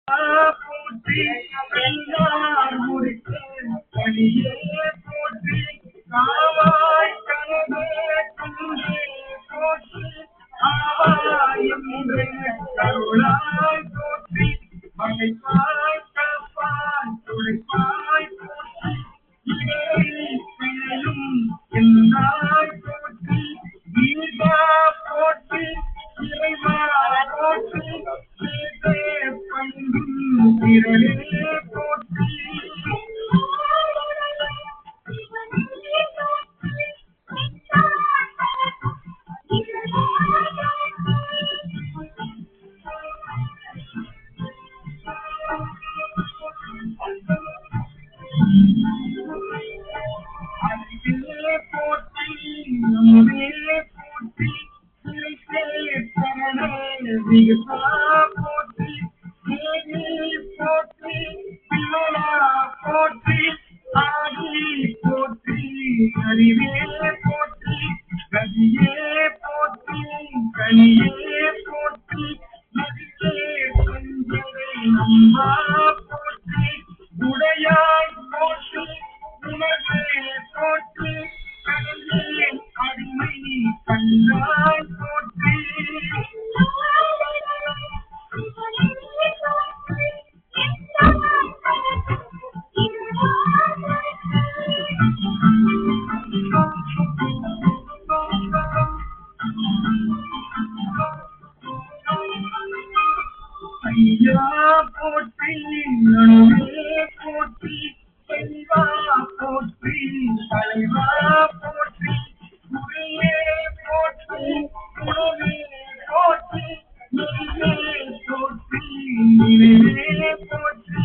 போற்றி எல்லார் முறித்து கனியே போற்றி காவாய் கனவே குன்றே போற்றி ஆவாய் என்று கருளாய் போற்றி மலைப்பாய் காப்பாய் துளைப்பாய் போற்றி இடையிலும் எல்லாய் போற்றி ஈகா போற்றி இறைவா போற்றி பங்கும் திரளே போற்றி அன்பே போற்றி அன்பே போற்றி விகசா போற்றி போற்றி விமலா போற்றி ஆதி போற்றி அறிவே போற்றி கதியே போற்றி கனியே போற்றி மதியே செஞ்சதை அம்மா போற்றி உடையாய் போற்றி உணவே போற்றி கடலே அடிமை கண்டாய் போற்றி ஐயா போற்றி நடுவே போற்றி செல்வா போற்றி தலைவா போற்றி குறையே போற்றி குணவே போற்றி நெறியே போற்றி நிறைவே போற்றி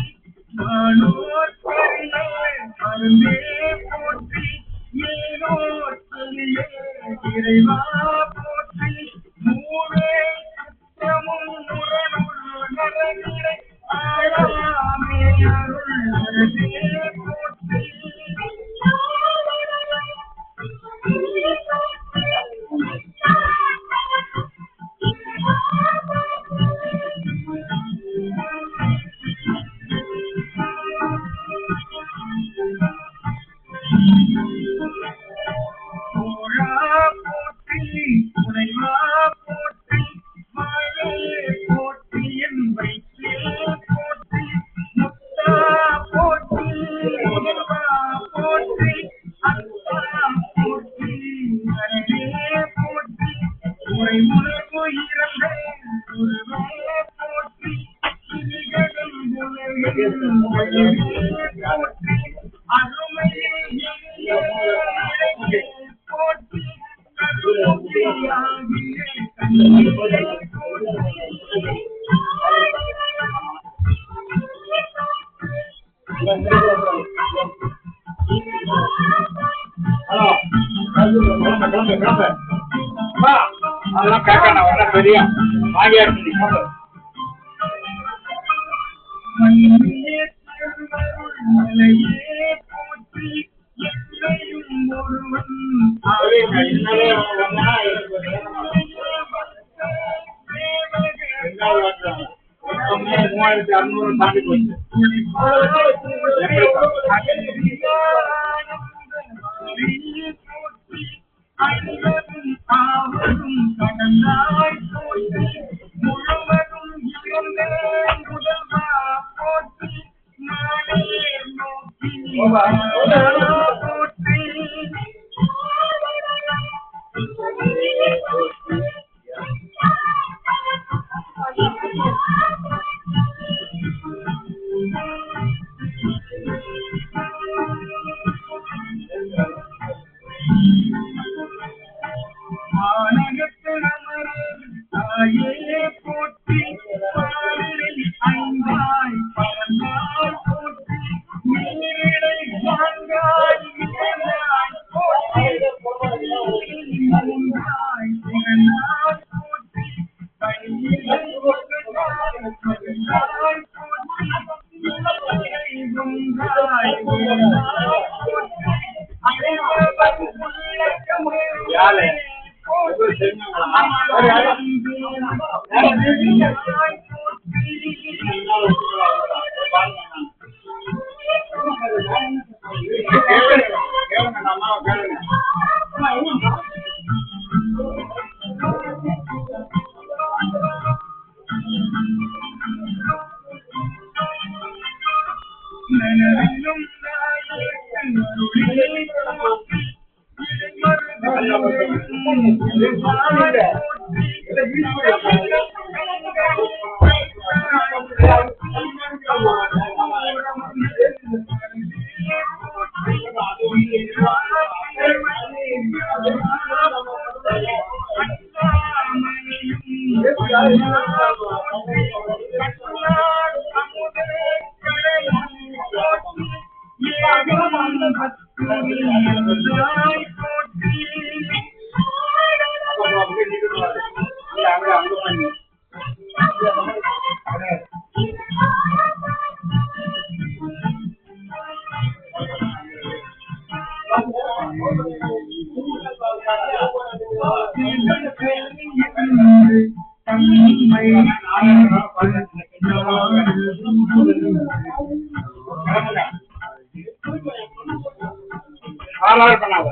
நானோர் பெரிய மருந்தே போற்றி ஏனோர் பெரிய இறைவா போற்றி மூவே சுத்தமும் முரணுள் நரநிலை ஆழாமே அருள் அரசே போற்றி கோழா போற்றி துணைவா போற்றி மாயே போற்றி என் வயிற்றே போற்றி முத்தா போற்றி முதல்வா போற்றி அத்தா போற்றி அரணே போற்றி உரை உணர்வு இறந்த குருவே போற்றி சிறிகடும் உலகில் போற்றி அருமையில் போற்றி கருமையாகிய கண்ணீரை போற்றி அதெல்லாம் கேட்க நான் வர தெரியும் வாங்கியா மண்ணிலே திருவருள் மலையே போற்றி எல்லையும் ஒருவன் மூவாயிரத்தி அறுநூறு தாண்டி போச்சு ஐவரும் ஆவரும் கடந்தாய் போற்றி முழுவதும் இழந்த முதல்வா போற்றி நானே நோக்கி போற்றி தாயே போற்றி பாலில் ஐந்தாய் பறந்தாய் போற்றி நீரிடை வாங்காய் இழந்தாய் போற்றி மூன்றாய் புகழாய் போற்றி பணியிலை புகழாய் புகழாய் போற்றி குன்றாய் குன்றாய் போற்றி அனைவரும் உள்ளக்கமே போற்றி நனவிலும் நாயகன் பண்ணாத